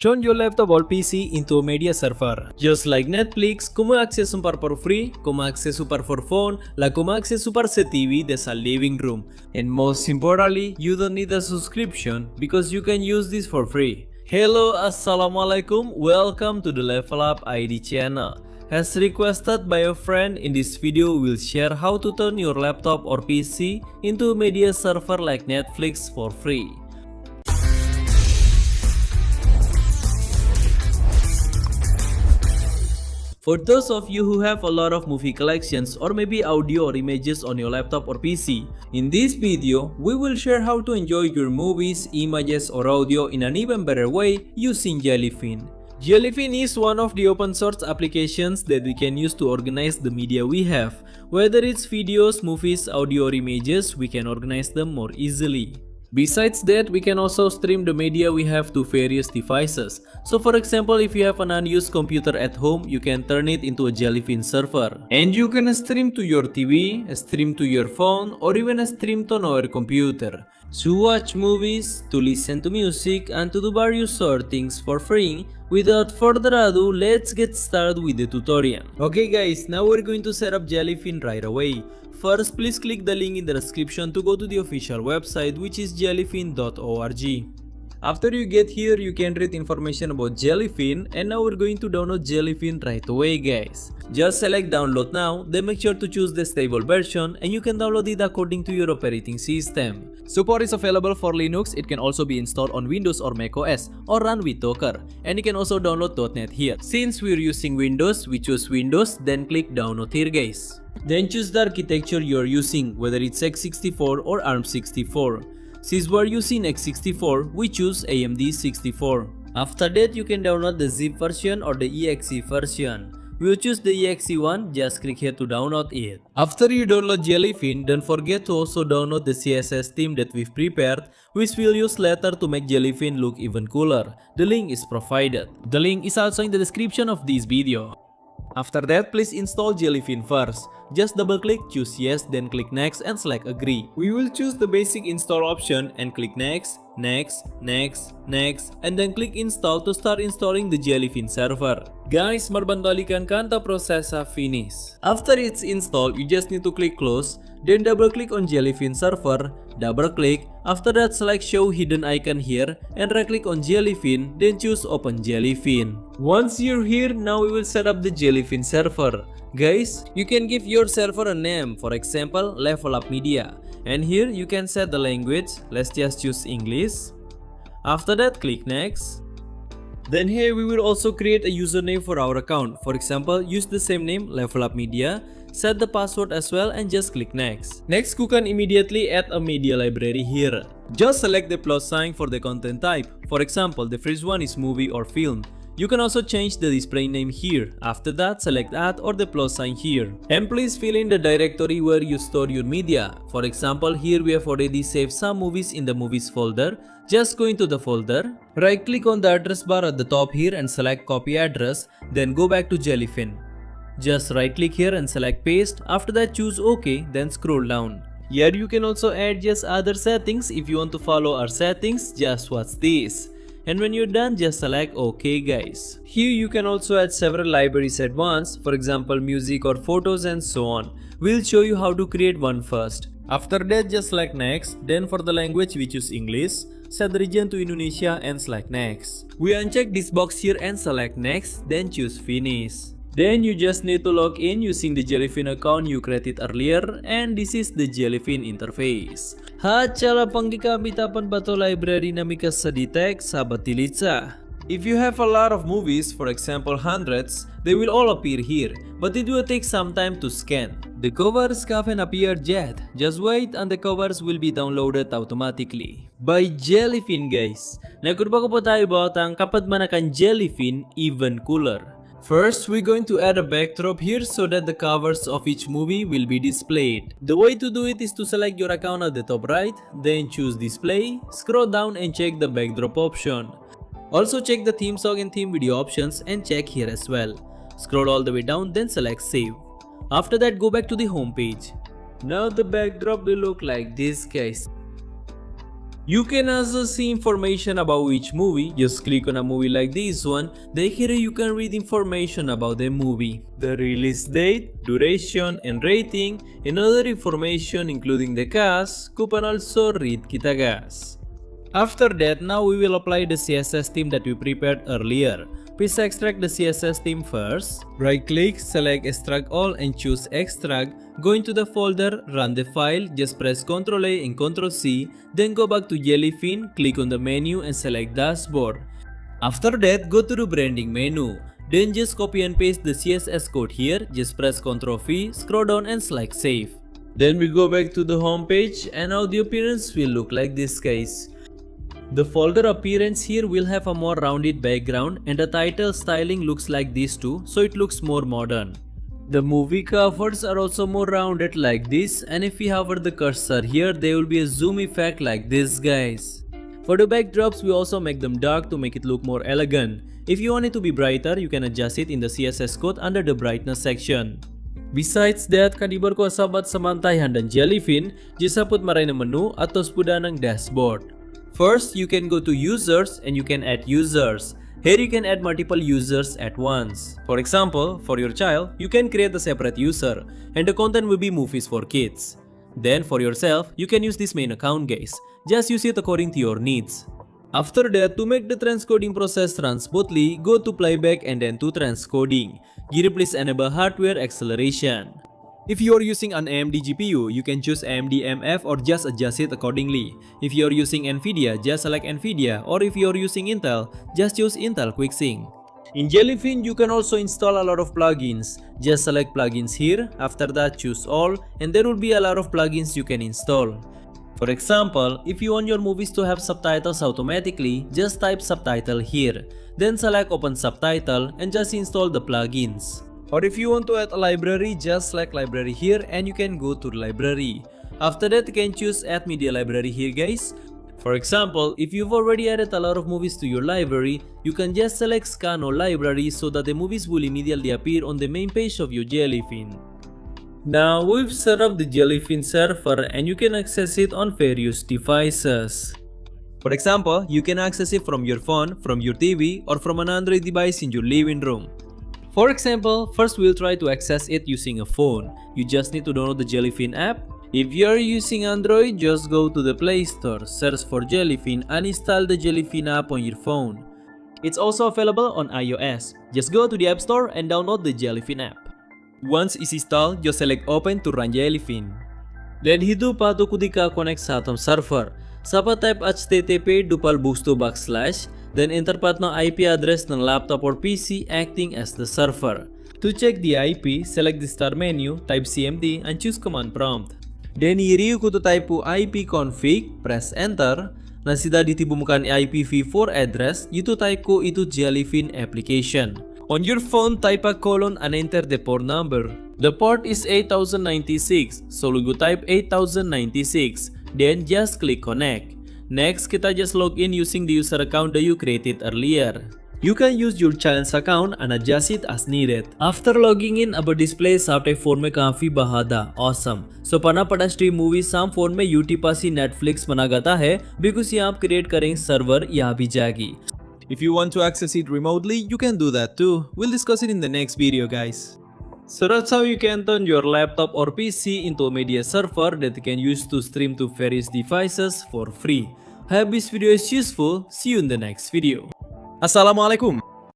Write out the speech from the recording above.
Turn your laptop or PC into a media server. Just like Netflix, como accesso para por free, como accesso para for phone, la como accesso para sa TV desa living room. And most importantly, you don't need a subscription because you can use this for free. Hello, assalamualaikum, welcome to the Level Up ID channel. As requested by a friend, in this video we'll share how to turn your laptop or PC into a media server like Netflix for free. For those of you who have a lot of movie collections or maybe audio or images on your laptop or PC, in this video, we will share how to enjoy your movies, images or audio in an even better way using Jellyfin. Jellyfin is one of the open source applications that we can use to organize the media we have. Whether it's videos, movies, audio or images, we can organize them more easily. Besides that, we can also stream the media we have to various devices. So for example, if you have an unused computer at home, you can turn it into a Jellyfin server. And you can stream to your TV, stream to your phone, or even stream to our computer. To watch movies, to listen to music, and to do various other things for free. Without further ado, let's get started with the tutorial. Okay guys, now we're going to set up Jellyfin right away. First, please click the link in the description to go to the official website, which is jellyfin.org. After you get here, you can read information about Jellyfin, and now we're going to download Jellyfin right away guys. Just select download now, then make sure to choose the stable version, and you can download it according to your operating system. Support is available for Linux. It can also be installed on Windows or macOS or run with Docker, and you can also download .NET here. Since we're using Windows, we choose Windows, then click download here guys. Then choose the architecture you're using, whether it's x64 or ARM64. Since we're using x64, we choose AMD 64. After that, you can download the zip version or the exe version. We'll choose the exe one, just click here to download it. After you download Jellyfin, don't forget to also download the CSS theme that we've prepared, which we'll use later to make Jellyfin look even cooler. The link is provided. The link is also in the description of this video. After that, please install Jellyfin first. Just double click, choose yes, then click next and select agree. We will choose the basic install option and click next, next, next, next, and then click install to start installing the Jellyfin server. Guys, marbandalikan kanta prosesa finish. After it's installed, you just need to click close, then double click on Jellyfin server, double click, after that select show hidden icon here and right click on Jellyfin, then choose open Jellyfin. Once you're here, now we will set up the Jellyfin server. Guys, you can give your server a name, for example, Level Up Media. And here you can set the language, let's just choose English. After that, click next. Then here we will also create a username for our account. For example, use the same name, Level Up Media. Set the password as well and just click next. Next, you can immediately add a media library here. Just select the plus sign for the content type. For example, the first one is movie or film. You can also change the display name here. After that, select add or the plus sign here. And please fill in the directory where you store your media. For example, here we have already saved some movies in the movies folder. Just go into the folder, right click on the address bar at the top here and select copy address, then go back to Jellyfin. Just right click here and select paste, after that choose OK, then scroll down. Here you can also add just other settings. If you want to follow our settings, just watch this. And when you're done, just select OK guys. Here you can also add several libraries at once, for example music or photos and so on. We'll show you how to create one first. After that, just select next, then for the language we choose English. Set the region to Indonesia and select next. We uncheck this box here and select next, then choose finish. Then you just need to log in using the Jellyfin account you created earlier, and this is the Jellyfin interface. Cara panggigamitapan ba to library na mika sa detect sa batilitsa? If you have a lot of movies, for example hundreds, they will all appear here, but it will take some time to scan. The covers haven't appeared yet, just wait and the covers will be downloaded automatically. By Jellyfin guys. Nagkurba ko po tayo about ang kapag manakan Jellyfin even cooler. First, we're going to add a backdrop here so that the covers of each movie will be displayed. The way to do it is to select your account at the top right, then choose display, scroll down and check the backdrop option. Also check the theme song and theme video options and check here as well. Scroll all the way down, then select save. After that, go back to the home page. Now the backdrop will look like this guys. You can also see information about each movie. Just click on a movie like this one. Then here you can read information about the movie, the release date, duration, and rating, and other information including the cast. You can also read kita guys. After that, now we will apply the CSS theme that we prepared earlier. Please extract the CSS theme first. Right click, select extract all and choose extract. Go into the folder, run the file, just press Ctrl A and Ctrl C, then go back to Jellyfin, click on the menu and select dashboard. After that, go to the branding menu. Then just copy and paste the CSS code here, just press Ctrl V, scroll down and select save. Then we go back to the home page and now the appearance will look like this guys. The folder appearance here will have a more rounded background and the title styling looks like this too, so it looks more modern. The movie covers are also more rounded like this, and if we hover the cursor here, there will be a zoom effect like this guys. For the backdrops, we also make them dark to make it look more elegant. If you want it to be brighter, you can adjust it in the CSS code under the brightness section. Besides that, kadibar ko sahabat samantayan dan Jellyfin, disaput maray na menu atau sepuda ng dashboard. First, you can go to users and you can add users. Here you can add multiple users at once. For example, for your child, you can create a separate user and the content will be movies for kids. Then for yourself, you can use this main account guys. Just use it according to your needs. After that, to make the transcoding process run smoothly, go to playback and then to transcoding. Here please enable hardware acceleration. If you are using an AMD GPU, you can choose AMD MF or just adjust it accordingly. If you are using Nvidia, just select Nvidia, or if you are using Intel, just choose Intel QuickSync. In Jellyfin, you can also install a lot of plugins. Just select plugins here, after that choose all, and there will be a lot of plugins you can install. For example, if you want your movies to have subtitles automatically, just type subtitle here. Then select open subtitle and just install the plugins. Or if you want to add a library, just select library here and you can go to the library. After that, you can choose add media library here guys. For example, if you've already added a lot of movies to your library, you can just select scan all library so that the movies will immediately appear on the main page of your Jellyfin. Now we've set up the Jellyfin server and you can access it on various devices. For example, you can access it from your phone, from your TV, or from an Android device in your living room. For example, first we'll try to access it using a phone. You just need to download the Jellyfin app. If you are using Android, just go to the Play Store, search for Jellyfin and install the Jellyfin app on your phone. It's also available on iOS. Just go to the App Store and download the Jellyfin app. Once it's installed, just select Open to run Jellyfin. Then hidu patu kudika connect sa atom server. Sapa type http // then enter pat ng IP address ng laptop or PC acting as the server. To check the IP, select the start menu, type CMD and choose command prompt. Then iriu ko to type IP config, press enter. Na sida ditibumkan IPv4 address, itu type ko itu Jellyfin application. On your phone, type a colon and enter the port number. The port is 8096, so we go type 8096. Then just click connect. Next, kita just log in using the user account that you created earlier. You can use your child's account and adjust it as needed. After logging in, अब display आपके phone में काफी बहादा, awesome. So पना पड़ा stream movies साम phone में YouTube Pasi Netflix बना गता है, because यहाँ आप create करें server यहाँ भी जाएगी. If you want to access it remotely, you can do that too. We'll discuss it in the next video, guys. So that's how you can turn your laptop or PC into a media server that you can use to stream to various devices for free. Hope this video is useful. See you in the next video. Assalamualaikum.